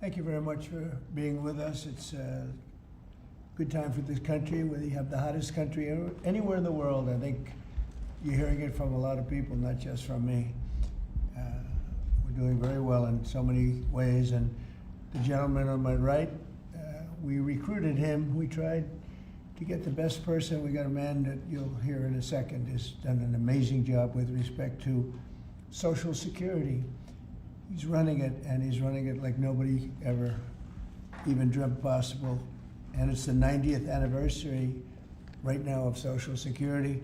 Thank you very much for being with us. It's a good time for this country. We have the hottest country anywhere in the world. I think you're hearing it from a lot of people, not just from me. We're doing very well in so many ways. And the gentleman on my right, we recruited him. We tried to get the best person. We got a man that you'll hear in a second has done an amazing job with respect to Social Security. He's running it, and he's running it like nobody ever even dreamt possible. And it's the 90th anniversary right now of Social Security.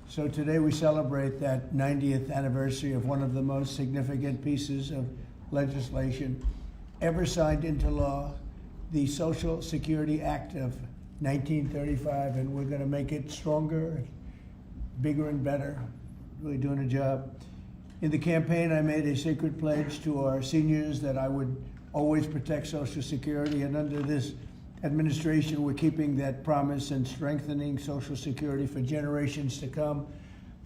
So today we celebrate that 90th anniversary of one of the most significant pieces of legislation ever signed into law, the Social Security Act of 1935, and we're going to make it stronger, bigger, and better. Really doing a job. In the campaign, I made a secret pledge to our seniors that I would always protect Social Security, and under this administration, we're keeping that promise and strengthening Social Security for generations to come.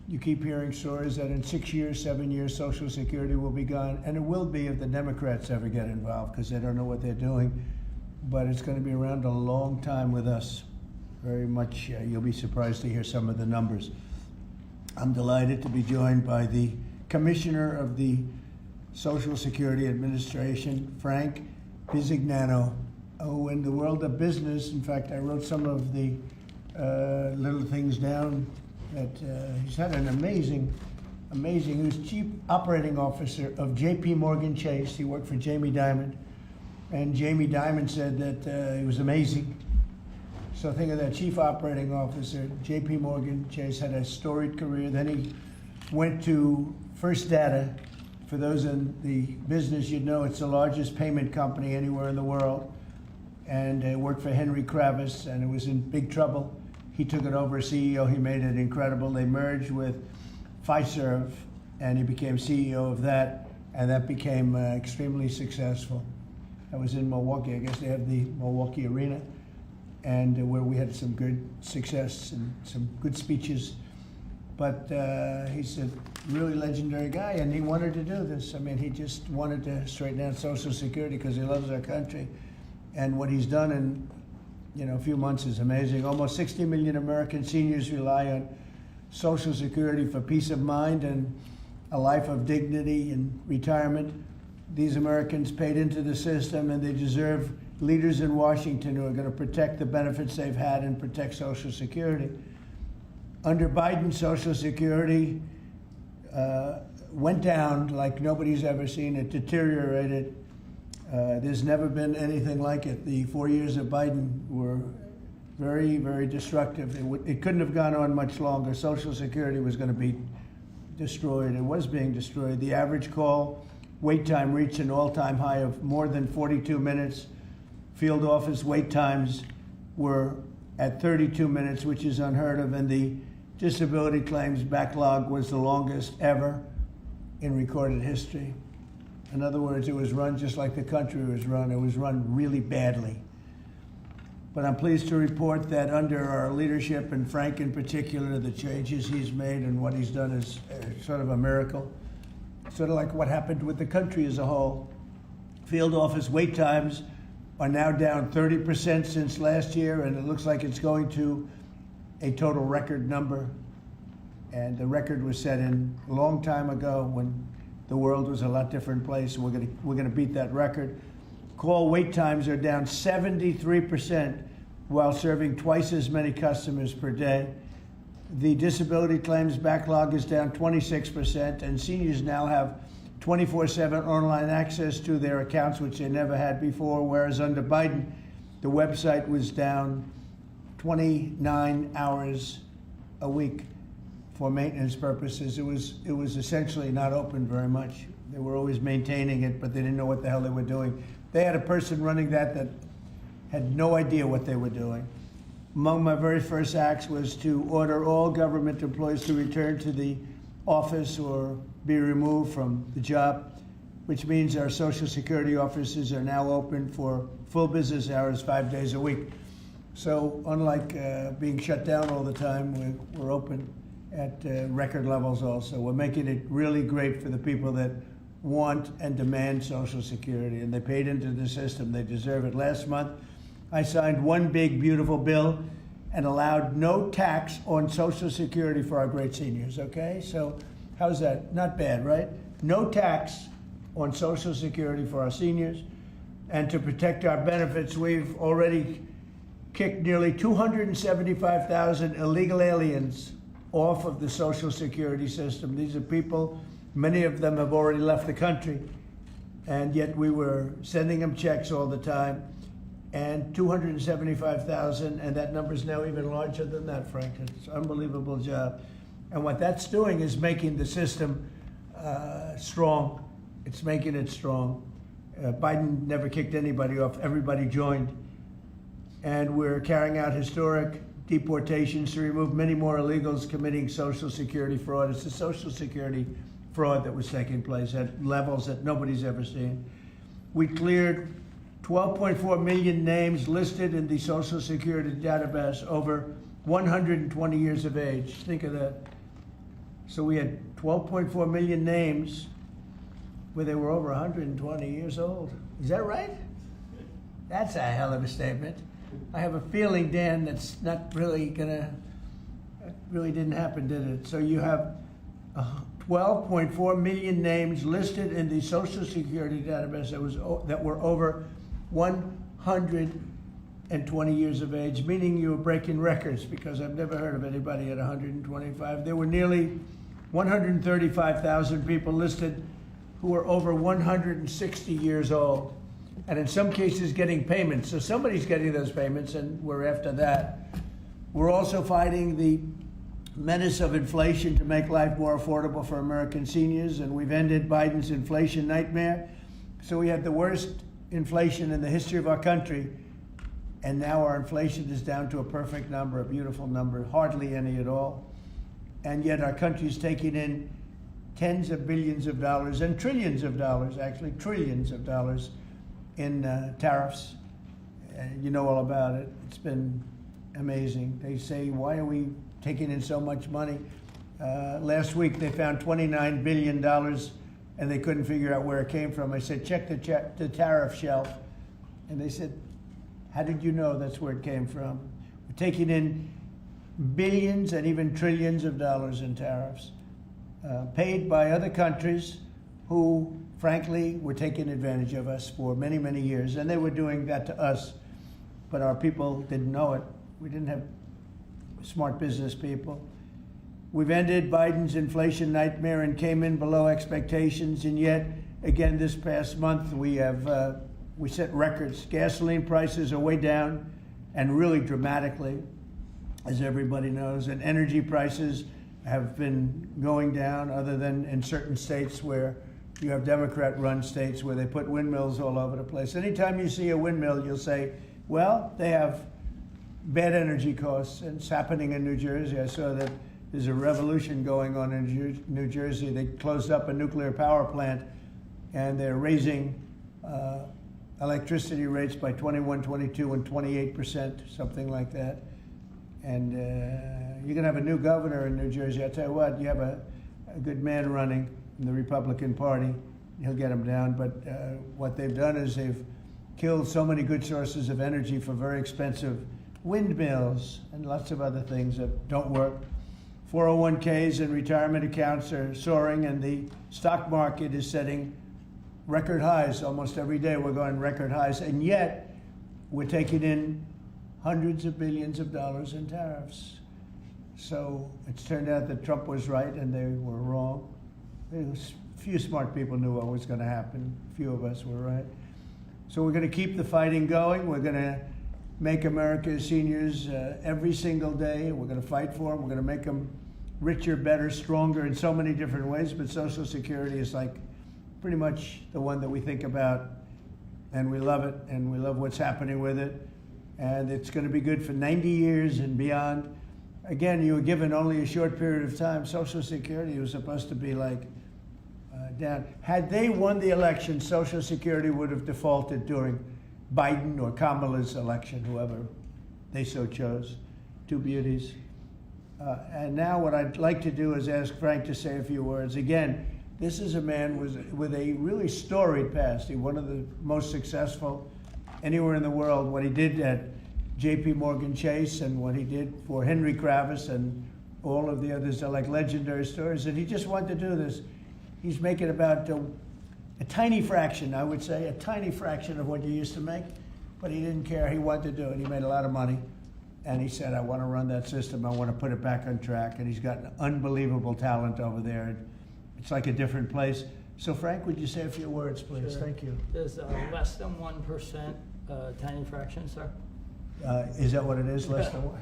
You keep hearing stories that in 6 years, 7 years, Social Security will be gone, and it will be if the Democrats ever get involved, because they don't know what they're doing. But it's going to be around a long time with us. Very much, you'll be surprised to hear some of the numbers. I'm delighted to be joined by the Commissioner of the Social Security Administration, Frank Bisignano. Oh, in the world of business, in fact, I wrote some of the little things down that he's had an amazing. He was Chief Operating Officer of J.P. Morgan Chase. He worked for Jamie Dimon, and Jamie Dimon said that he was amazing. So think of that, Chief Operating Officer, J.P. Morgan Chase, had a storied career. Then he went to First Data. For those in the business, you'd know it's the largest payment company anywhere in the world. And worked for Henry Kravis, and it was in big trouble. He took it over as CEO. He made it incredible. They merged with Fiserv, and he became CEO of that, and that became extremely successful. I was in Milwaukee. I guess they have the Milwaukee Arena, and where we had some good success and some good speeches. But he's a really legendary guy, and he wanted to do this. I mean, he just wanted to straighten out Social Security because he loves our country. And what he's done in a few months is amazing. Almost 60 million American seniors rely on Social Security for peace of mind and a life of dignity and retirement. These Americans paid into the system, and they deserve leaders in Washington who are going to protect the benefits they've had and protect Social Security. Under Biden, Social Security went down like nobody's ever seen. It deteriorated. There's never been anything like it. The 4 years of Biden were very, very destructive. It couldn't have gone on much longer. Social Security was going to be destroyed. It was being destroyed. The average call wait time reached an all-time high of more than 42 minutes. Field office wait times were at 32 minutes, which is unheard of, and the disability claims backlog was the longest ever in recorded history. In other words, it was run just like the country was run. It was run really badly. But I'm pleased to report that under our leadership, and Frank in particular, the changes he's made and what he's done is sort of a miracle. Sort of like what happened with the country as a whole. Field office wait times are now down 30% since last year, and it looks like it's going to a total record number. And the record was set in a long time ago when the world was a lot different place. We're gonna beat that record. Call wait times are down 73% while serving twice as many customers per day. The disability claims backlog is down 26%, and seniors now have 24/7 online access to their accounts, which they never had before, whereas under Biden, the website was down 29 hours a week for maintenance purposes. It was essentially not open very much. They were always maintaining it, but they didn't know what the hell they were doing. They had a person running that had no idea what they were doing. Among my very first acts was to order all government employees to return to the office or be removed from the job, which means our Social Security offices are now open for full business hours 5 days a week. So unlike being shut down all the time, we're open at record levels also. We're making it really great for the people that want and demand Social Security, and they paid into the system. They deserve it. Last month, I signed one big, beautiful bill and allowed no tax on Social Security for our great seniors, okay? So how's that? Not bad, right? No tax on Social Security for our seniors. And to protect our benefits, we've already kicked nearly 275,000 illegal aliens off of the Social Security system. These are people, many of them have already left the country, and yet we were sending them checks all the time. And 275,000, and that number is now even larger than that, Frank. It's an unbelievable job. And what that's doing is making the system strong. It's making it strong. Biden never kicked anybody off. Everybody joined. And we're carrying out historic deportations to remove many more illegals committing Social Security fraud. It's the Social Security fraud that was taking place at levels that nobody's ever seen. We cleared 12.4 million names listed in the Social Security database over 120 years of age. Think of that. So we had 12.4 million names where they were over 120 years old. Is that right? That's a hell of a statement. I have a feeling, Dan, that's not really really didn't happen, did it? So you have 12.4 million names listed in the Social Security database that were over 120 years of age, meaning you were breaking records, because I've never heard of anybody at 125. There were nearly 135,000 people listed who were over 160 years old, and in some cases getting payments. So somebody's getting those payments, and we're after that. We're also fighting the menace of inflation to make life more affordable for American seniors, and we've ended Biden's inflation nightmare. So we had the worst inflation in the history of our country, and now our inflation is down to a perfect number, a beautiful number, hardly any at all. And yet our country's taking in tens of billions of dollars and trillions of dollars, actually trillions of dollars in tariffs. You know all about it. It's been amazing. They say, why are we taking in so much money? Last week they found $29 billion and they couldn't figure out where it came from. I said, check the tariff shelf. And they said, how did you know that's where it came from? We're taking in billions and even trillions of dollars in tariffs, paid by other countries who, frankly, were taking advantage of us for many, many years. And they were doing that to us, but our people didn't know it. We didn't have smart business people. We've ended Biden's inflation nightmare and came in below expectations, and yet, again, this past month, we set records. Gasoline prices are way down, and really dramatically, as everybody knows, and energy prices have been going down, other than in certain states where you have Democrat-run states where they put windmills all over the place. Anytime you see a windmill, you'll say, well, they have bad energy costs, and it's happening in New Jersey. I saw that there's a revolution going on in New Jersey. They closed up a nuclear power plant, and they're raising electricity rates by 21, 22, and 28%, something like that. And you're going to have a new governor in New Jersey. I'll tell you what, you have a good man running in the Republican Party. He'll get them down. But what they've done is they've killed so many good sources of energy for very expensive windmills and lots of other things that don't work. 401ks and retirement accounts are soaring, and the stock market is setting record highs. Almost every day we're going record highs, and yet we're taking in hundreds of billions of dollars in tariffs. So it's turned out that Trump was right and they were wrong. A few smart people knew what was going to happen. A few of us were right. So we're going to keep the fighting going. We're going to make America's seniors every single day. We're going to fight for them. We're going to make them richer, better, stronger in so many different ways. But Social Security is like pretty much the one that we think about, and we love it, and we love what's happening with it. And it's going to be good for 90 years and beyond. Again, you were given only a short period of time. Social Security was supposed to be like down. Had they won the election, Social Security would have defaulted during Biden or Kamala's election, whoever they so chose, two beauties. And now what I'd like to do is ask Frank to say a few words. Again, This is a man with a really storied past. He's one of the most successful anywhere in the world. What he did at J.P. Morgan Chase and what he did for Henry Kravis and all of the others are like legendary stories. And he just wanted to do this. He's making about a tiny fraction, I would say, a tiny fraction of what you used to make. But he didn't care. He wanted to do it. He made a lot of money. And he said, I want to run that system. I want to put it back on track. And he's got an unbelievable talent over there. It's like a different place. So Frank, would you say a few words, please? Sure. Thank you. There's less than 1% tiny fraction, sir. Is that what it is, less than one?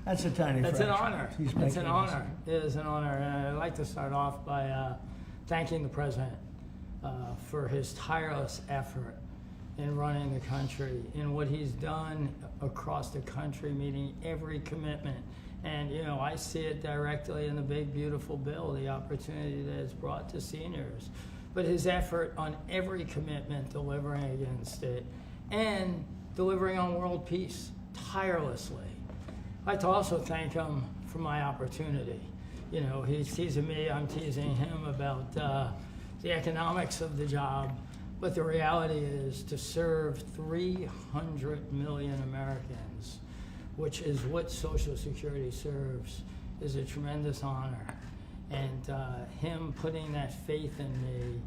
That's a tiny That's fraction. an honor. It's an honor. It is an honor. And I'd like to start off by thanking the President for his tireless effort in running the country, in what he's done across the country, meeting every commitment. And, you know, I see it directly in the big, beautiful bill, the opportunity that it's brought to seniors. But his effort on every commitment, delivering against it, and delivering on world peace tirelessly. I'd like to also thank him for my opportunity. You know, he's teasing me, I'm teasing him about the economics of the job. But the reality is to serve 300 million Americans, which is what Social Security serves, is a tremendous honor. And him putting that faith in me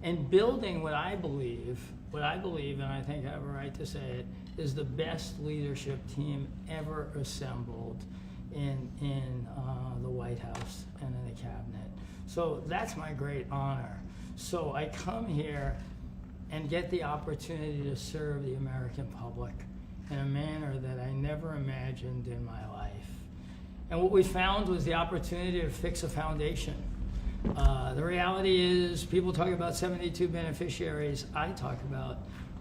and building what I believe, and I think I have a right to say it, is the best leadership team ever assembled in the White House and in the cabinet. So that's my great honor. So I come here and get the opportunity to serve the American public in a manner that I never imagined in my life. And what we found was the opportunity to fix a foundation. The reality is, people talk about 72 beneficiaries. I talk about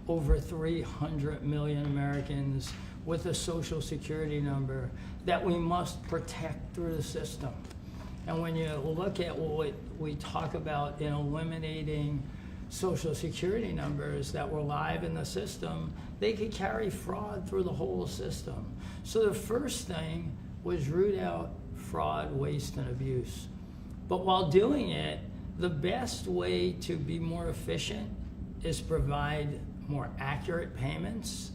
over 300 million Americans with a Social Security number that we must protect through the system. And when you look at what we talk about in eliminating Social Security numbers that were live in the system, they could carry fraud through the whole system. So the first thing was root out fraud, waste, and abuse. But while doing it, the best way to be more efficient is provide more accurate payments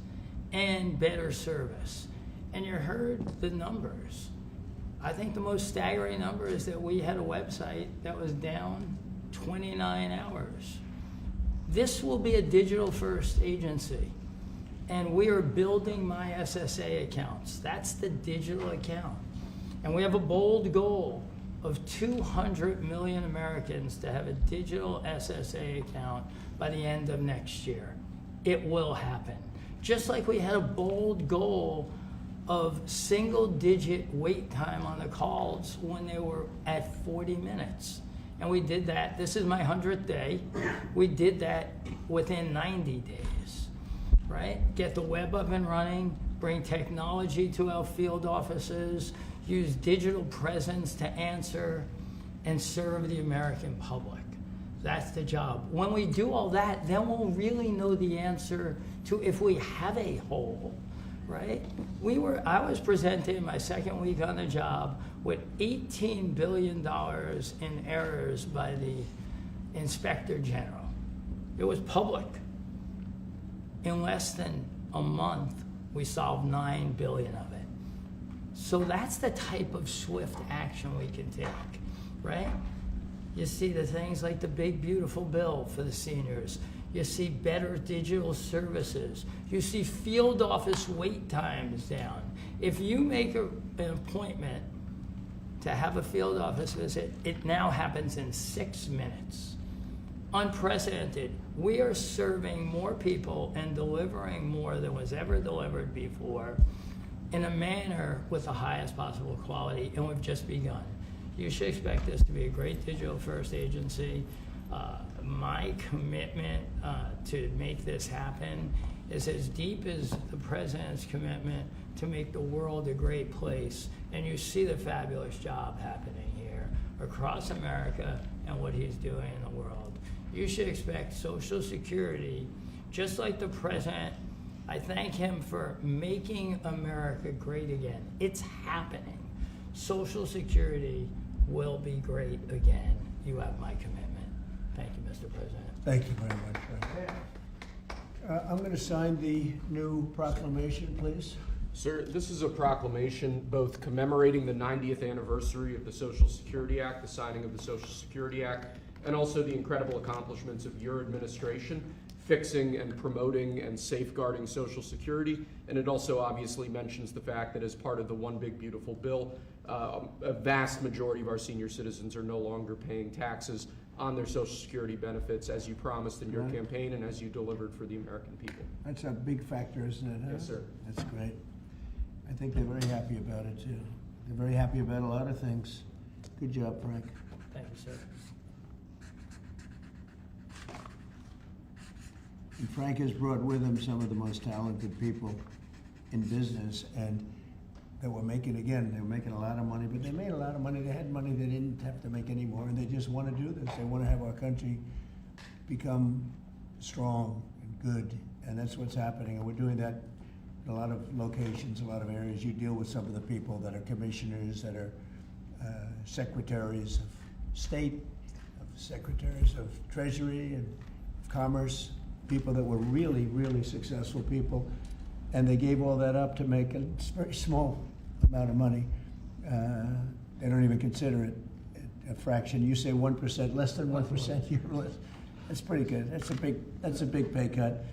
and better service. And you heard the numbers. I think the most staggering number is that we had a website that was down 29 hours. This will be a digital-first agency, and we are building my SSA accounts. That's the digital account. And we have a bold goal of 200 million Americans to have a digital SSA account by the end of next year. It will happen. Just like we had a bold goal of single-digit wait time on the calls when they were at 40 minutes. And we did that. This is my 100th day. We did that within 90 days, right? Get the web up and running, bring technology to our field offices, use digital presence to answer and serve the American public. That's the job. When we do all that, then we'll really know the answer to if we have a hole, right? I was presented my second week on the job with $18 billion in errors by the Inspector General. It was public. In less than a month, we solved $9 billion of it. So that's the type of swift action we can take, right? You see the things like the big, beautiful bill for the seniors. You see better digital services. You see field office wait times down. If you make an appointment to have a field office visit, it now happens in 6 minutes. Unprecedented. We are serving more people and delivering more than was ever delivered before in a manner with the highest possible quality, and we've just begun. You should expect this to be a great digital-first agency. My commitment to make this happen is as deep as the President's commitment to make the world a great place. And you see the fabulous job happening here across America and what he's doing in the world. You should expect Social Security, just like the President. I thank him for making America great again. It's happening. Social Security will be great again. You have my commitment. Thank you, Mr. President. Thank you very much, Frank. I'm going to sign the new proclamation, please. Sir, this is a proclamation both commemorating the 90th anniversary of the Social Security Act, the signing of the Social Security Act, and also the incredible accomplishments of your administration fixing and promoting and safeguarding Social Security. And it also obviously mentions the fact that as part of the One Big Beautiful Bill, a vast majority of our senior citizens are no longer paying taxes on their Social Security benefits as you promised in your Right. campaign and as you delivered for the American people. That's a big factor, isn't it? Huh? Yes, sir. That's great. I think they're very happy about it, too. They're very happy about a lot of things. Good job, Frank. Thank you, sir. And Frank has brought with him some of the most talented people in business, and they were making a lot of money, but they made a lot of money. They had money they didn't have to make anymore, and they just want to do this. They want to have our country become strong and good, and that's what's happening. And we're doing that in a lot of locations, a lot of areas. You deal with some of the people that are commissioners, that are secretaries of state, secretaries of treasury and of commerce, people that were really, really successful people, and they gave all that up to make a very small amount of money. They don't even consider it a fraction. You say 1%, less than 1%, you're less. That's pretty good. That's a big pay cut.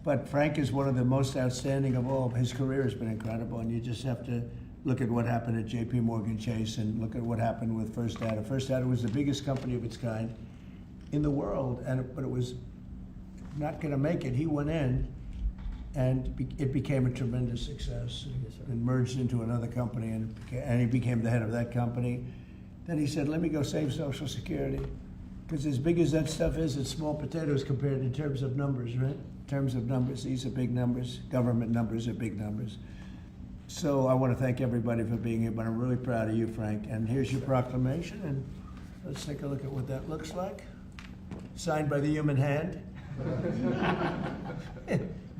But Frank is one of the most outstanding of all. His career has been incredible, and you just have to look at what happened at J.P. Morgan Chase and look at what happened with First Data. First Data was the biggest company of its kind in the world, but it was not going to make it. He went in, and it became a tremendous success. And merged into another company, and he became the head of that company. Then he said, "Let me go save Social Security," because as big as that stuff is, it's small potatoes compared in terms of numbers, right? In terms of numbers, these are big numbers. Government numbers are big numbers. So I want to thank everybody for being here, but I'm really proud of you, Frank. And here's your proclamation, and let's take a look at what that looks like. Signed by the human hand.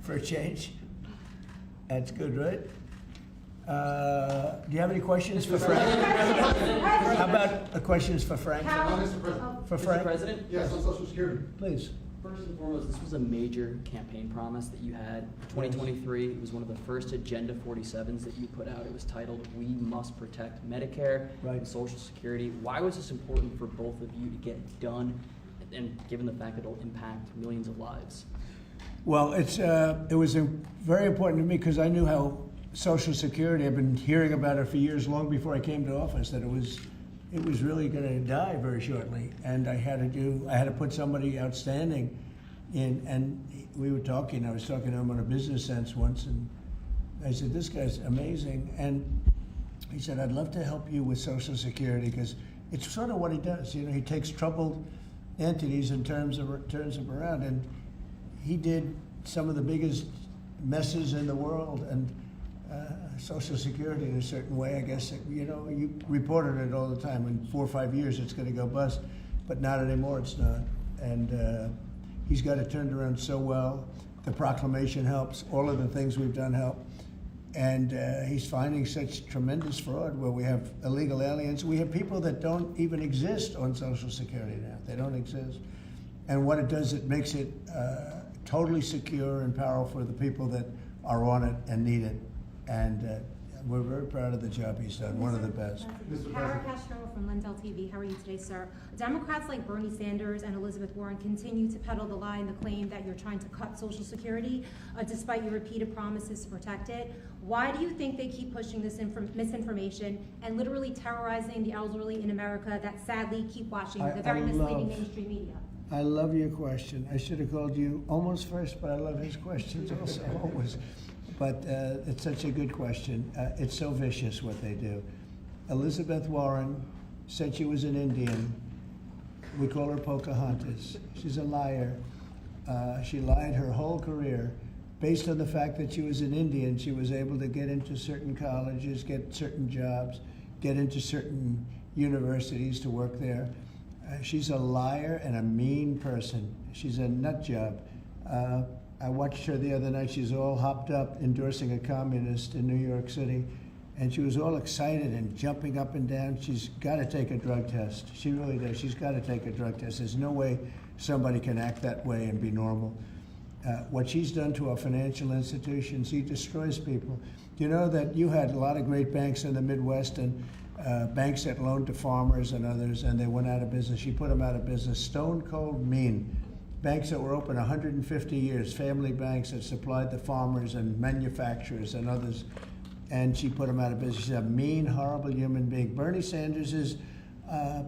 For a change. That's good, right? Do you have any questions for Frank? How about questions for Frank? Mr. President. For Mr. Frank? President, Yes, on Social Security. Please. first and foremost, this was a major campaign promise that you had. 2023, it was one of the first Agenda 47s that you put out. It was titled, "We Must Protect Medicare Right. and Social Security." Why was this important for both of you to get done, and given the fact that it'll impact millions of lives? Well, it was very important to me because I knew how Social Security, I've been hearing about it for years, long before I came to office, that it was really going to die very shortly, and I had to put somebody outstanding in. And we were talking. I was talking to him on a business sense once, and I said, "This guy's amazing." And he said, "I'd love to help you with Social Security because it's sort of what he does. You know, he takes troubled entities and turns them around." And he did some of the biggest messes in the world, and Social Security in a certain way, I guess, you know, you reported it all the time. In 4 or 5 years, it's going to go bust, but not anymore. It's not. And he's got it turned around so well. The proclamation helps. All of the things we've done help. And he's finding such tremendous fraud where we have illegal aliens. We have people that don't even exist on Social Security now. They don't exist. And what it does, it makes it totally secure and powerful for the people that are on it and need it. And we're very proud of the job he's done, one of the best. Kara Castro from Lindell TV. How are you today, sir? Democrats like Bernie Sanders and Elizabeth Warren continue to peddle the lie and the claim that you're trying to cut Social Security, despite your repeated promises to protect it. Why do you think they keep pushing this misinformation and literally terrorizing the elderly in America that sadly keep watching the very misleading mainstream media? I love your question. I should have called you almost first, but I love his questions also, always. But it's such a good question. It's so vicious what they do. Elizabeth Warren said she was an Indian. We call her Pocahontas. She's a liar. She lied her whole career. Based on the fact that she was an Indian, she was able to get into certain colleges, get certain jobs, get into certain universities to work there. She's a liar and a mean person. She's a nut job. I watched her the other night. She's all hopped up endorsing a communist in New York City. And she was all excited and jumping up and down. She's got to take a drug test. She really does. She's got to take a drug test. There's no way somebody can act that way and be normal. What she's done to our financial institutions, she destroys people. Do you know that you had a lot of great banks in the Midwest and banks that loaned to farmers and others, and they went out of business? She put them out of business. Stone cold mean. Banks that were open 150 years, family banks that supplied the farmers and manufacturers and others, and she put them out of business. She's a mean, horrible human being. Bernie Sanders is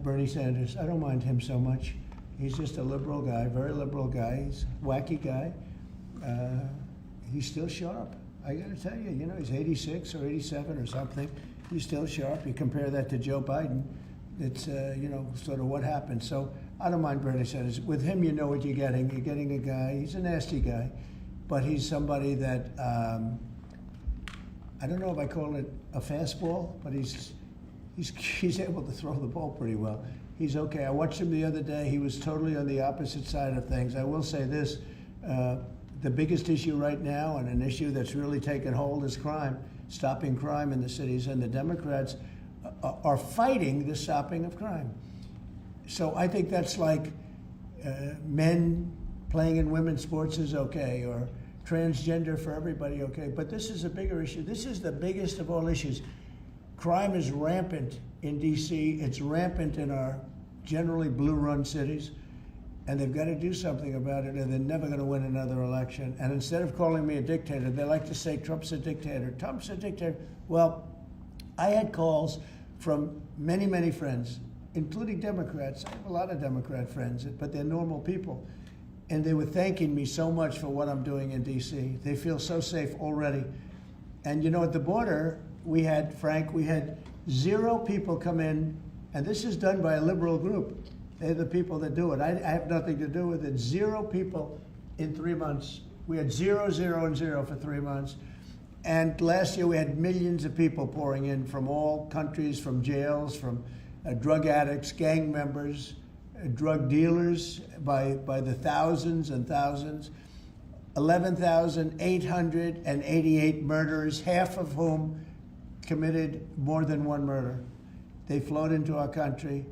Bernie Sanders. I don't mind him so much. He's just a liberal guy, very liberal guy. He's a wacky guy. He's still sharp. I got to tell you, you know, he's 86 or 87 or something. He's still sharp. You compare that to Joe Biden, it's, you know, sort of what happened. So I don't mind Bernie Sanders. With him, you know what you're getting. You're getting a guy, he's a nasty guy, but he's somebody that, I don't know if I call it a fastball, but he's able to throw the ball pretty well. He's okay. I watched him the other day. He was totally on the opposite side of things. I will say this, the biggest issue right now, and an issue that's really taken hold, is crime, stopping crime in the cities, and the Democrats are fighting the stopping of crime. So I think that's like men playing in women's sports is okay, or transgender for everybody okay, but this is a bigger issue. This is the biggest of all issues. Crime is rampant in DC, it's rampant in our generally blue-run cities, and they've got to do something about it, or they're never going to win another election. And instead of calling me a dictator, they like to say Trump's a dictator. Trump's a dictator. Well, I had calls from many, many friends, including Democrats. I have a lot of Democrat friends, but they're normal people. And they were thanking me so much for what I'm doing in DC. They feel so safe already. And you know, at the border, we had 0 people come in, and this is done by a liberal group. They're the people that do it. I have nothing to do with it. 0 people in 3 months. We had 0, 0, and 0 for 3 months. And last year we had millions of people pouring in from all countries, from jails, from drug addicts, gang members, drug dealers by the thousands and thousands. 11,888 murderers, half of whom committed more than one murder. They flowed into our country,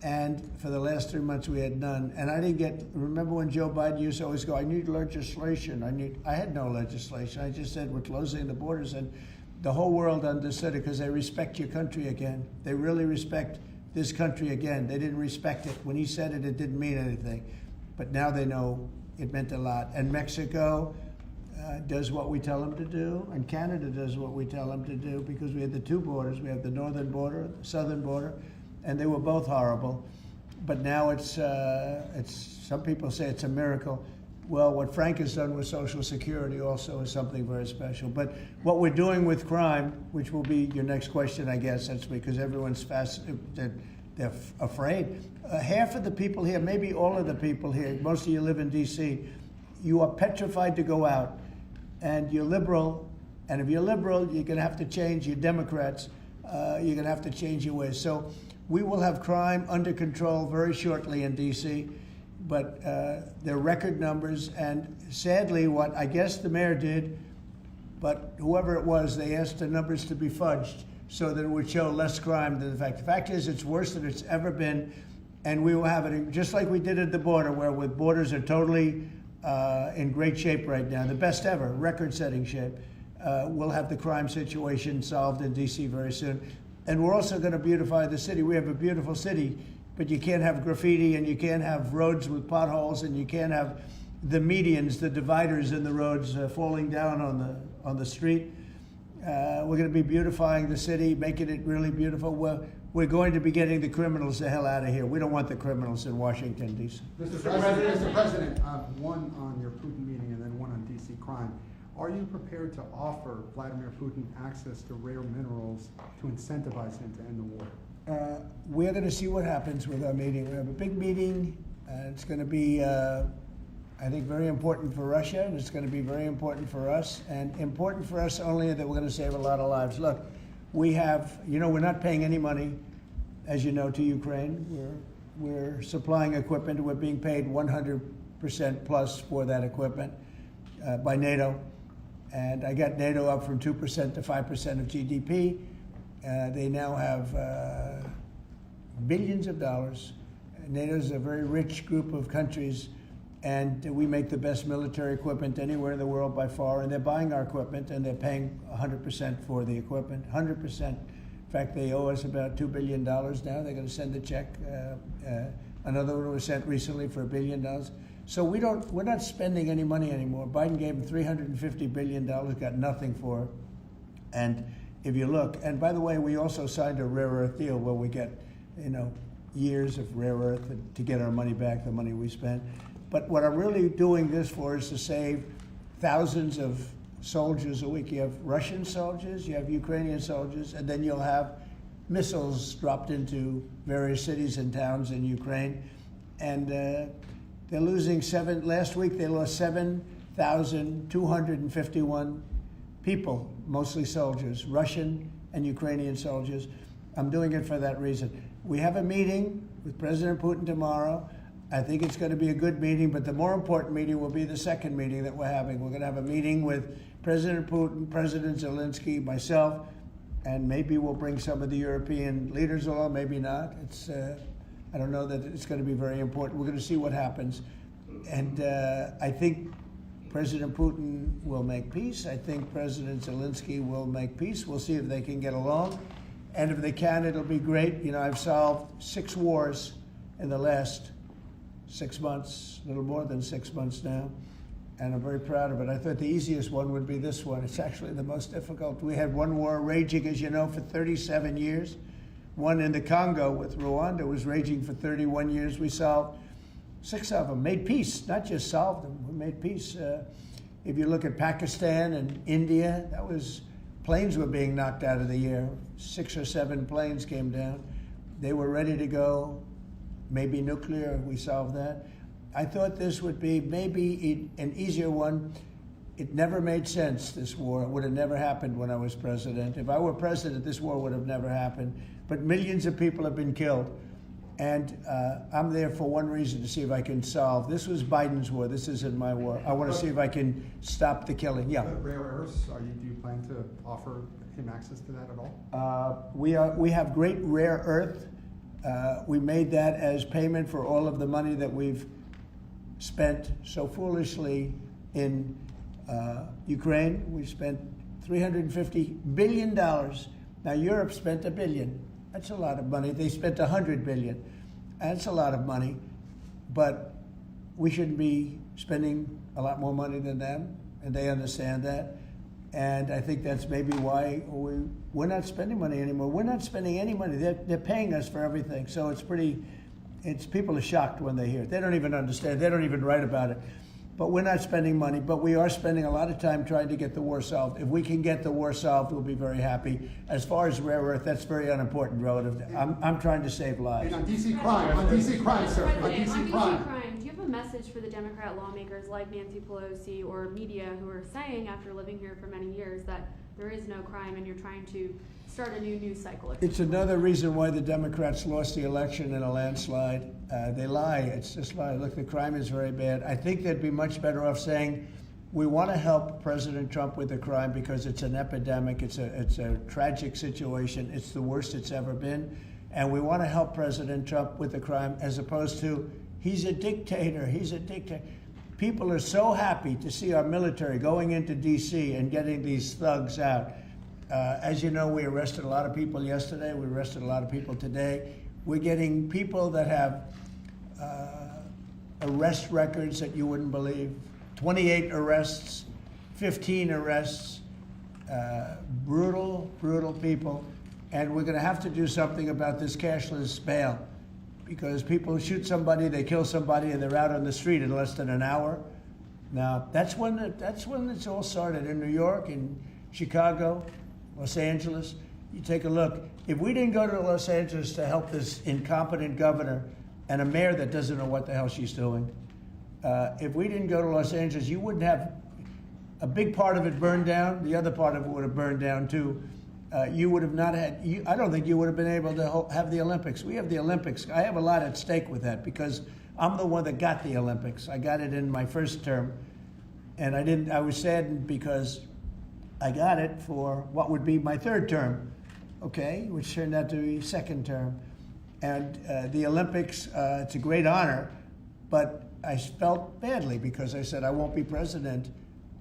and for the last 3 months we had none. And I didn't get, remember when Joe Biden used to always go, I need legislation, I had no legislation. I just said we're closing the borders, and the whole world understood it because they respect your country again. They really respect this country again. They didn't respect it. When he said it, it didn't mean anything. But now they know it meant a lot. And Mexico does what we tell them to do, and Canada does what we tell them to do, because we have the 2 borders. We have the northern border, the southern border, and they were both horrible. But now it's some people say it's a miracle. Well, what Frank has done with Social Security also is something very special. But what we're doing with crime, which will be your next question, I guess, that's because everyone's they're afraid. Half of the people here, maybe all of the people here, most of you live in DC, you are petrified to go out. And you're liberal, and if you're liberal, you're going to have to change. You're Democrats, you're going to have to change your ways. So we will have crime under control very shortly in DC, but they're record numbers. And sadly, what I guess the mayor did, but whoever it was, they asked the numbers to be fudged so that it would show less crime than the fact. The fact is, it's worse than it's ever been, and we will have it just like we did at the border, where the borders are totally in great shape right now, the best ever, record-setting shape. We'll have the crime situation solved in DC very soon. And we're also going to beautify the city. We have a beautiful city, but you can't have graffiti, and you can't have roads with potholes, and you can't have the medians, the dividers in the roads falling down on the street. We're going to be beautifying the city, making it really beautiful. We're going to be getting the criminals the hell out of here. We don't want the criminals in Washington, D.C. Mr. President, one on your Putin meeting and then one on DC crime. Are you prepared to offer Vladimir Putin access to rare minerals to incentivize him to end the war? We're going to see what happens with our meeting. We have a big meeting. It's going to be, I think, very important for Russia, and it's going to be very important for us, and important for us only that we're going to save a lot of lives. Look, we have, we're not paying any money, as you know, to Ukraine. We're supplying equipment. We're being paid 100% plus for that equipment by NATO. And I got NATO up from 2% to 5% of GDP. They now have billions of dollars. NATO is a very rich group of countries, and we make the best military equipment anywhere in the world by far, and they're buying our equipment, and they're paying 100% for the equipment, 100%. In fact, they owe us about $2 billion now. They're going to send a check. Another one was sent recently for $1 billion. So we're not spending any money anymore. Biden gave them $350 billion, got nothing for it. And if you look, and by the way, we also signed a rare earth deal where we get, years of rare earth to get our money back, the money we spent. But what I'm really doing this for is to save thousands of soldiers a week. You have Russian soldiers, you have Ukrainian soldiers, and then you'll have missiles dropped into various cities and towns in Ukraine. And they're losing last week they lost 7,251 people, mostly soldiers, Russian and Ukrainian soldiers. I'm doing it for that reason. We have a meeting with President Putin tomorrow. I think it's going to be a good meeting, but the more important meeting will be the second meeting that we're having. We're going to have a meeting with President Putin, President Zelensky, myself, and maybe we'll bring some of the European leaders along, maybe not. I don't know that it's going to be very important. We're going to see what happens. And I think President Putin will make peace. I think President Zelensky will make peace. We'll see if they can get along. And if they can, it'll be great. I've solved 6 wars in the last 6 months, a little more than 6 months now, and I'm very proud of it. I thought the easiest one would be this one. It's actually the most difficult. We had one war raging, as you know, for 37 years. One in the Congo with Rwanda was raging for 31 years. We solved 6 of them, made peace, not just solved them, we made peace. If you look at Pakistan and India, planes were being knocked out of the air. 6 or 7 planes came down. They were ready to go. Maybe nuclear, we solved that. I thought this would be maybe an easier one. It never made sense, this war. It would have never happened when I was president. If I were president, this war would have never happened. But millions of people have been killed. And I'm there for one reason, to see if I can solve. This was Biden's war. This isn't my war. I want to see if I can stop the killing. Yeah. But rare earths, do you plan to offer him access to that at all? We have great rare earth. We made that as payment for all of the money that we've spent so foolishly in Ukraine. We spent $350 billion. Now Europe spent $1 billion. That's a lot of money. They spent $100 billion. That's a lot of money, but we shouldn't be spending a lot more money than them, and they understand that. And I think that's maybe why we're not spending money anymore. We're not spending any money. They're paying us for everything. So people are shocked when they hear it. They don't even understand. They don't even write about it. But we're not spending money, but we are spending a lot of time trying to get the war solved. If we can get the war solved, we'll be very happy. As far as rare earth, that's very unimportant relative. I'm trying to save lives. And on DC crime, sir, on DC crime. Do you have a message for the Democrat lawmakers like Nancy Pelosi or media who are saying, after living here for many years, that there is no crime and you're trying to start a new news cycle? It's another reason why the Democrats lost the election in a landslide. They lie. It's just lie. Look, the crime is very bad. I think they'd be much better off saying, we want to help President Trump with the crime because it's an epidemic. It's a tragic situation. It's the worst it's ever been. And we want to help President Trump with the crime, as opposed to, he's a dictator. He's a dictator. People are so happy to see our military going into D.C. and getting these thugs out. As you know, we arrested a lot of people yesterday. We arrested a lot of people today. We're getting people that have arrest records that you wouldn't believe. 28 arrests, 15 arrests, brutal, brutal people. And we're going to have to do something about this cashless bail, because people shoot somebody, they kill somebody, and they're out on the street in less than an hour. Now, that's when it's all started, in New York, in Chicago, Los Angeles. You take a look. If we didn't go to Los Angeles to help this incompetent governor and a mayor that doesn't know what the hell she's doing, if we didn't go to Los Angeles, you wouldn't have a big part of it burned down. The other part of it would have burned down too. You would have not had, I don't think you would have been able to have the Olympics. We have the Olympics. I have a lot at stake with that, because I'm the one that got the Olympics. I got it in my first term, and I was saddened because I got it for what would be my third term, okay, which turned out to be second term. And the Olympics, it's a great honor, but I felt badly because I said I won't be president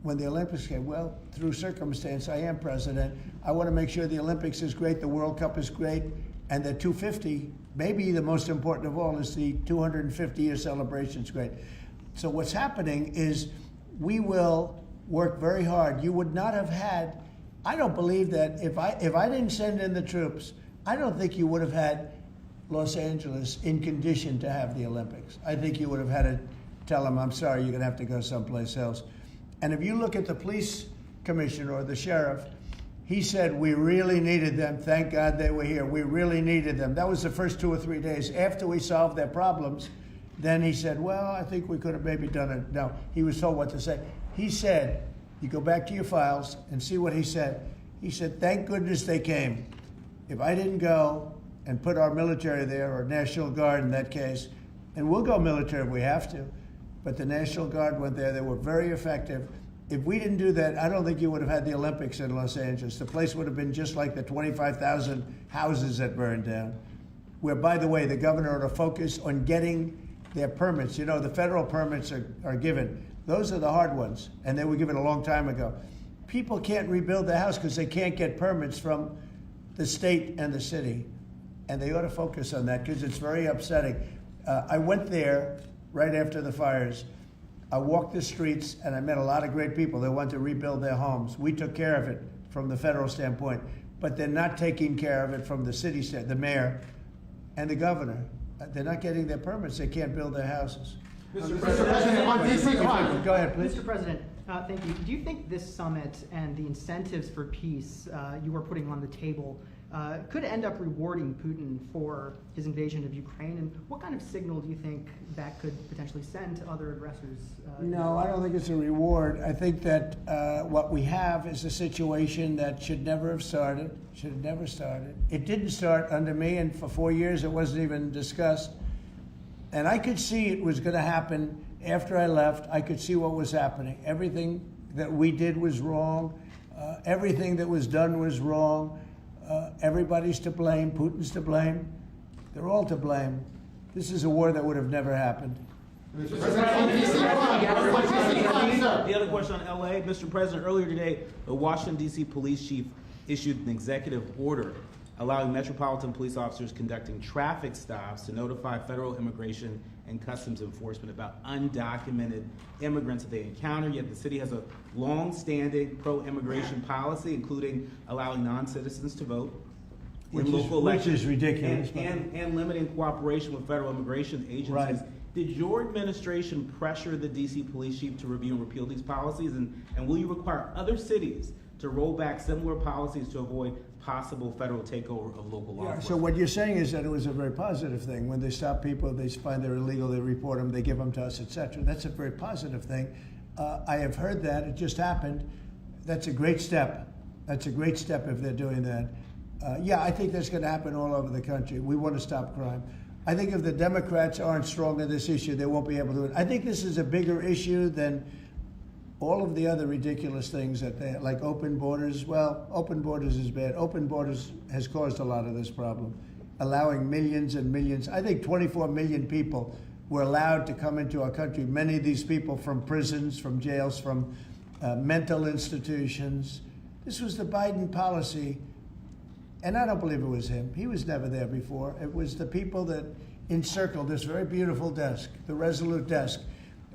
when the Olympics came. Well, through circumstance, I am president. I want to make sure the Olympics is great, the World Cup is great, and the 250, maybe the most important of all, is the 250-year celebration is great. So what's happening is we will work very hard. You would not have had, I don't believe that if I didn't send in the troops, I don't think you would have had Los Angeles in condition to have the Olympics. I think you would have had to tell them, I'm sorry, you're going to have to go someplace else. And if you look at the police commissioner or the sheriff, he said, we really needed them. Thank God they were here. We really needed them. That was the first 2 or 3 days. After we solved their problems, then he said, well, I think we could have maybe done it. No, he was told what to say. He said, you go back to your files and see what he said. He said, thank goodness they came. If I didn't go and put our military there, or National Guard in that case, and we'll go military if we have to, but the National Guard went there. They were very effective. If we didn't do that, I don't think you would have had the Olympics in Los Angeles. The place would have been just like the 25,000 houses that burned down, where, by the way, the governor ought to focus on getting their permits. You know, the federal permits are given. Those are the hard ones, and they were given a long time ago. People can't rebuild their house because they can't get permits from the state and the city, and they ought to focus on that because it's very upsetting. I went there right after the fires. I walked the streets, and I met a lot of great people that want to rebuild their homes. We took care of it from the federal standpoint, but they're not taking care of it from the city standpoint, the mayor and the governor. They're not getting their permits. They can't build their houses. Mr. President, on DC crime. Go ahead, please. Mr. President, thank you. Do you think this summit and the incentives for peace you are putting on the table could end up rewarding Putin for his invasion of Ukraine? And what kind of signal do you think that could potentially send to other aggressors? No, I don't think it's a reward. I think that what we have is a situation that should never have started, should have never started. It didn't start under me, and for 4 years it wasn't even discussed. And I could see it was going to happen after I left. I could see what was happening. Everything that we did was wrong. Everything that was done was wrong. Everybody's to blame. Putin's to blame. They're all to blame. This is a war that would have never happened. Mr. President, on DC crime, sir. The other question on LA, Mr. President, earlier today, the Washington D.C. police chief issued an executive order allowing metropolitan police officers conducting traffic stops to notify federal immigration and customs enforcement about undocumented immigrants that they encounter. Yet the city has a long-standing pro-immigration policy, including allowing non-citizens to vote in local elections. Which is ridiculous. And limiting cooperation with federal immigration agencies. Right. Did your administration pressure the D.C. police chief to review and repeal these policies? And will you require other cities to roll back similar policies to avoid possible federal takeover of local law enforcement? So what you're saying is that it was a very positive thing. When they stop people, they find they're illegal, they report them, they give them to us, etc. That's a very positive thing. I have heard that. It just happened. That's a great step. That's a great step if they're doing that. Yeah, I think that's going to happen all over the country. We want to stop crime. I think if the Democrats aren't strong on this issue, they won't be able to do it. I think this is a bigger issue than all of the other ridiculous things that they, like open borders. Well, open borders is bad. Open borders has caused a lot of this problem, allowing millions and millions. I think 24 million people were allowed to come into our country. Many of these people from prisons, from jails, from mental institutions. This was the Biden policy, and I don't believe it was him. He was never there before. It was the people that encircled this very beautiful desk, the Resolute desk.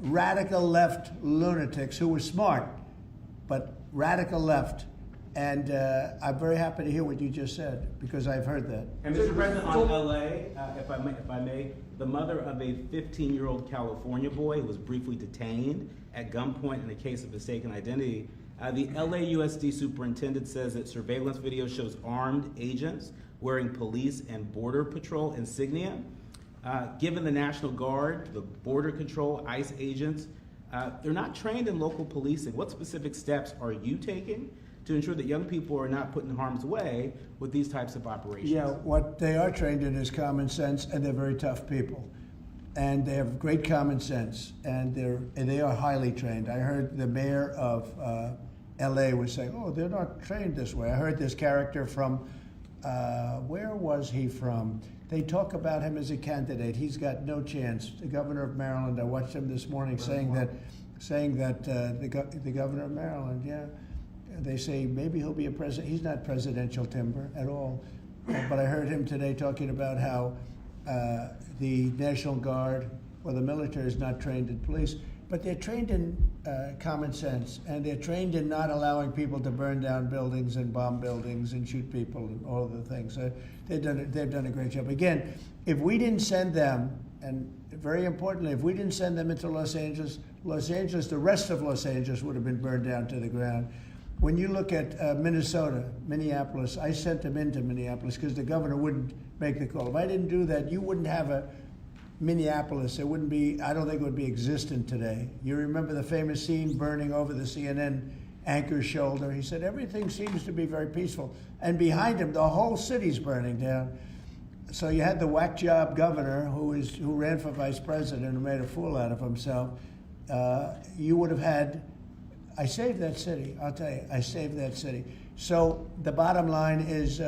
Radical left lunatics who were smart, but radical left. And I'm very happy to hear what you just said, because I've heard that. And Mr. President, on LA, if I may, the mother of a 15-year-old California boy who was briefly detained at gunpoint in a case of mistaken identity, the LAUSD superintendent says that surveillance video shows armed agents wearing police and border patrol insignia. Given the National Guard, the Border Control, ICE agents, they're not trained in local policing. What specific steps are you taking to ensure that young people are not put in harm's way with these types of operations? Yeah, what they are trained in is common sense, and they're very tough people. And they have great common sense, and they are highly trained. I heard the mayor of L.A. was saying, oh, they're not trained this way. I heard this character from, where was he from? They talk about him as a candidate. He's got no chance. The governor of Maryland, I watched him this morning saying that the governor of Maryland, yeah, they say maybe he'll be a president. He's not presidential timber at all. But I heard him today talking about how the National Guard or the military is not trained in police, but they're trained in common sense, and they're trained in not allowing people to burn down buildings and bomb buildings and shoot people and all of the things. They've done a great job. Again, if we didn't send them, and very importantly, if we didn't send them into Los Angeles, the rest of Los Angeles would have been burned down to the ground. When you look at Minnesota, Minneapolis, I sent them into Minneapolis because the governor wouldn't make the call. If I didn't do that, you wouldn't have a Minneapolis. It wouldn't be, I don't think it would be existent today. You remember the famous scene burning over the CNN anchor's shoulder? He said, everything seems to be very peaceful. And behind him, the whole city's burning down. So you had the whack job governor who ran for vice president, who made a fool out of himself. You would have had, I saved that city, I'll tell you, I saved that city. So the bottom line is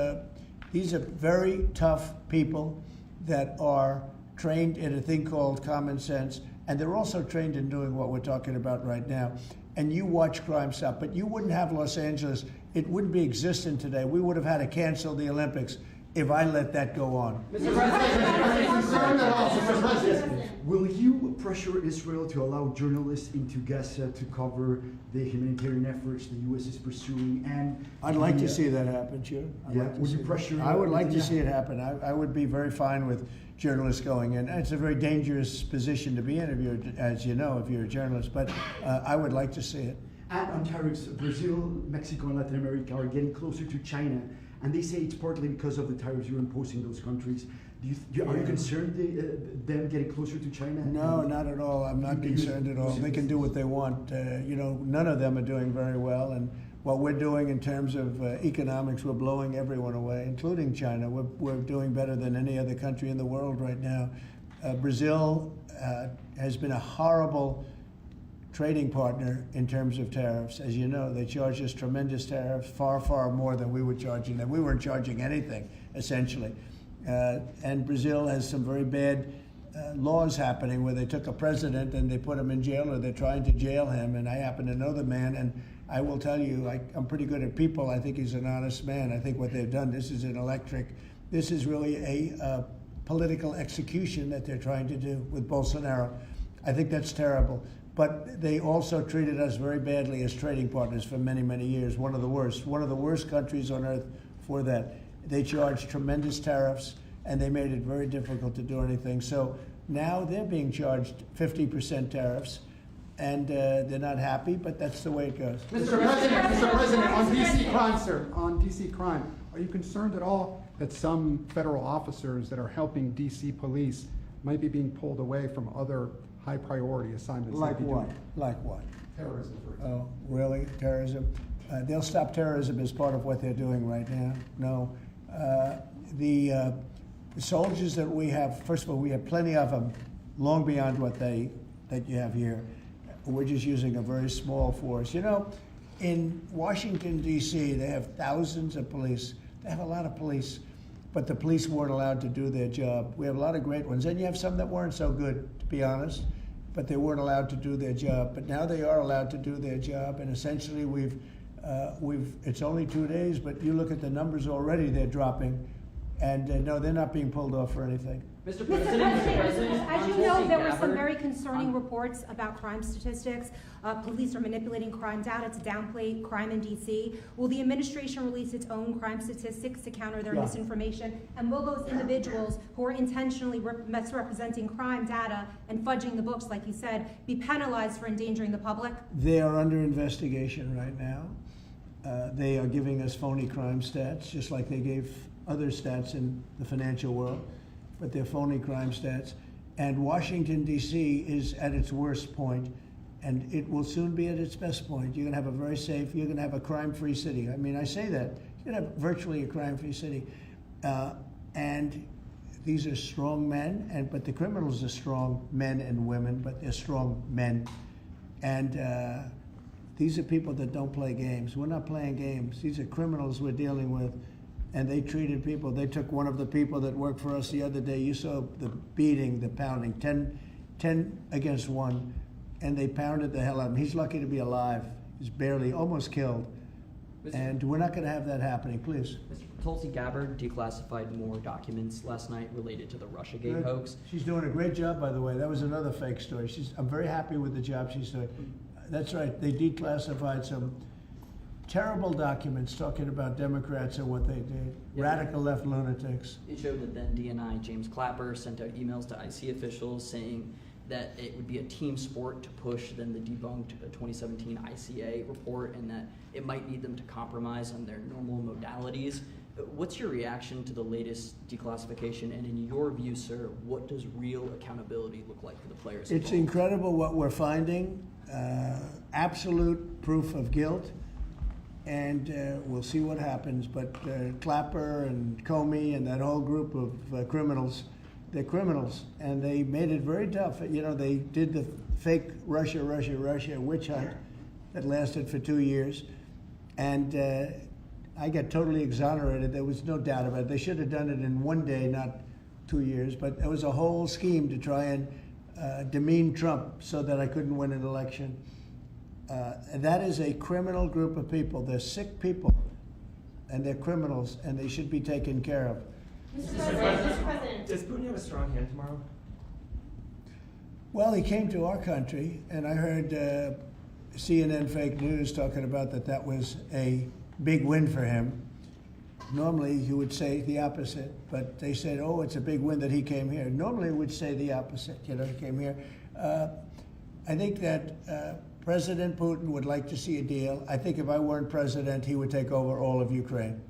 these are very tough people that are trained in a thing called common sense, and they're also trained in doing what we're talking about right now. And you watch crime stop, but you wouldn't have Los Angeles, it wouldn't be existent today. We would have had to cancel the Olympics if I let that go on. Mr. President, will you pressure Israel to allow journalists into Gaza to cover the humanitarian efforts the U.S. is pursuing? And I'd like to see that happen, sure. Would you pressure? I would like to see it happen. I would be very fine with journalists going in. It's a very dangerous position to be in, as you know, if you're a journalist, but I would like to see it. And on tariffs, Brazil, Mexico, and Latin America are getting closer to China, and they say it's partly because of the tariffs you're imposing those countries. Are you concerned them getting closer to China? No, not at all. I'm not concerned at all. They can do what they want. None of them are doing very well, and what we're doing in terms of economics, we're blowing everyone away, including China. We're doing better than any other country in the world right now. Brazil has been a horrible trading partner in terms of tariffs. As you know, they charge us tremendous tariffs, far, far more than we were charging them. We weren't charging anything, essentially. And Brazil has some very bad laws happening where they took a president and they put him in jail, or they're trying to jail him. And I happen to know the man, and I will tell you, I'm pretty good at people. I think he's an honest man. I think what they've done, this is this is really a political execution that they're trying to do with Bolsonaro. I think that's terrible. But they also treated us very badly as trading partners for many, many years. One of the worst countries on earth for that. They charged tremendous tariffs, and they made it very difficult to do anything. So now they're being charged 50% tariffs, and they're not happy, but that's the way it goes. Mr. President, on DC crime, sir, on DC crime, are you concerned at all that some federal officers that are helping DC police might be being pulled away from other high priority assignments? Like what? Like what? Terrorism, for example. Oh, really? Terrorism? They'll stop terrorism as part of what they're doing right now. No. The soldiers that we have, first of all, we have plenty of them, long beyond what that you have here. We're just using a very small force. You know, in Washington, D.C., they have thousands of police. They have a lot of police, but the police weren't allowed to do their job. We have a lot of great ones, and you have some that weren't so good, to be honest, but they weren't allowed to do their job. But now they are allowed to do their job, and essentially it's only 2 days, but you look at the numbers already, they're dropping. And no, they're not being pulled off for anything. Mr. Mr. President, as you know, there were some very concerning reports about crime statistics. Police are manipulating crime data to downplay crime in DC. Will the administration release its own crime statistics to counter their misinformation? And will those individuals who are intentionally misrepresenting crime data and fudging the books, like you said, be penalized for endangering the public? They are under investigation right now. They are giving us phony crime stats, just like they gave other stats in the financial world, but they're phony crime stats. And Washington, D.C. is at its worst point, and it will soon be at its best point. You're going to have a very safe, you're going to have a crime-free city. I mean, I say that. You're going to have virtually a crime-free city. And these are strong men, but the criminals are strong men and women, but they're strong men. And these are people that don't play games. We're not playing games. These are criminals we're dealing with. And they treated people. They took one of the people that worked for us the other day. You saw the beating, the pounding, 10 against 1. And they pounded the hell out of him. He's lucky to be alive. He's barely, almost killed. And we're not going to have that happening, please. Tulsi Gabbard declassified more documents last night related to the Russiagate Good. hoax. She's doing a great job, by the way. That was another fake story. I'm very happy with the job she's doing. That's right. They declassified some terrible documents talking about Democrats and what they did. Yeah. Radical left lunatics. It showed that then DNI James Clapper sent out emails to IC officials saying that it would be a team sport to push then the debunked 2017 ICA report, and that it might need them to compromise on their normal modalities. What's your reaction to the latest declassification, and in your view, sir, what does real accountability look like for the players It's involved? incredible what we're finding. Absolute proof of guilt. And we'll see what happens. But Clapper and Comey and that whole group of criminals, they're criminals. And they made it very tough. You know, they did the fake Russia witch hunt that lasted for 2 years. And I got totally exonerated. There was no doubt about it. They should have done it in 1 day, not 2 years. But it was a whole scheme to try and demean Trump so that I couldn't win an election. And that is a criminal group of people. They're sick people, and they're criminals, and they should be taken care of. Mr. President. Does Putin have a strong hand tomorrow? Well, he came to our country, and I heard CNN fake news talking about that was a big win for him. Normally, you would say the opposite, but they said, oh, it's a big win that he came here. Normally, we would say the opposite, he came here. I think that President Putin would like to see a deal. I think if I weren't president, he would take over all of Ukraine.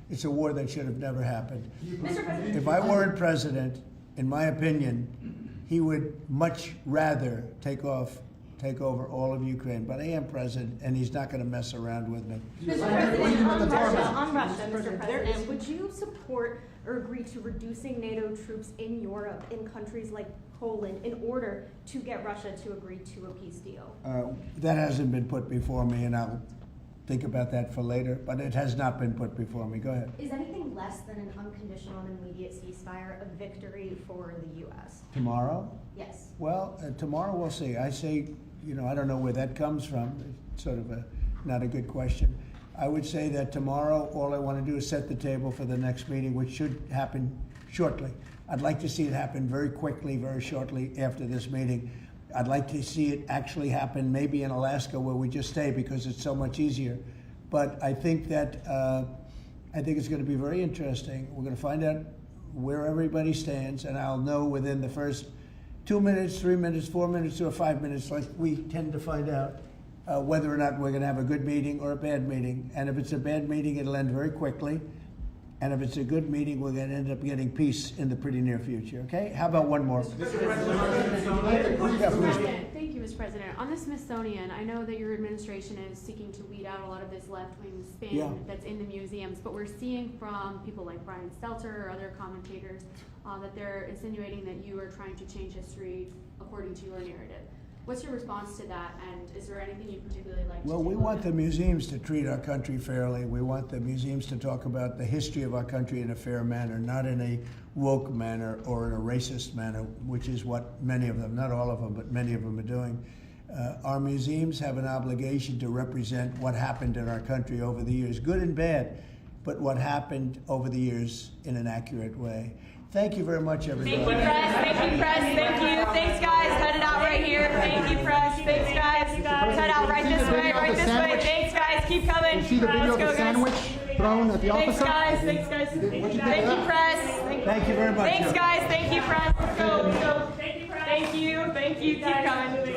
It's a war that should have never happened. Mr. President. If I weren't president, in my opinion, he would much rather take over all of Ukraine. But I am president, and he's not going to mess around with me. Mr. President, on Russia, Mr. President, would you support or agree to reducing NATO troops in Europe, in countries like Poland, in order to get Russia to agree to a peace deal? That hasn't been put before me, and I'll think about that for later, but it has not been put before me. Go ahead. Is anything less than an unconditional and immediate ceasefire a victory for the U.S.? Tomorrow? Yes. Well, tomorrow we'll see. I say, I don't know where that comes from. It's sort of not a good question. I would say that tomorrow, all I want to do is set the table for the next meeting, which should happen shortly. I'd like to see it happen very quickly, very shortly after this meeting. I'd like to see it actually happen maybe in Alaska, where we just stay because it's so much easier. But I think that it's going to be very interesting. We're going to find out where everybody stands, and I'll know within the first 2 minutes, 3 minutes, 4 minutes, or 5 minutes, like we tend to find out whether or not we're going to have a good meeting or a bad meeting. And if it's a bad meeting, it'll end very quickly. And if it's a good meeting, we're going to end up getting peace in the pretty near future, okay? How about one more? Thank you, Mr. President. On the Smithsonian, I know that your administration is seeking to weed out a lot of this left-wing spin that's in the museums, but we're seeing from people like Brian Stelter or other commentators that they're insinuating that you are trying to change history according to your narrative. What's your response to that, and is there anything you particularly like to Well, take we a look want at? the museums to treat our country fairly. We want the museums to talk about the history of our country in a fair manner, not in a woke manner or in a racist manner, which is what many of them, not all of them, but many of them are doing. Our museums have an obligation to represent what happened in our country over the years, good and bad, but what happened over the years in an accurate way. Thank you very much, everybody. Thank you, press. Thank you, press. Thank you. Thanks, guys. Cut it out right here. Thank you, press. Thanks, guys. Cut out right this way, right this way. Thanks, guys. Keep coming. You see the video Let's of go, the guys. sandwich thrown at the Thanks, officer? guys. Thanks, guys. Thank you, press. Thank you very much. Thanks, guys. Thank you, press. Let's go. Let's go. Thank you, press. Thank you. Thank you. Keep coming.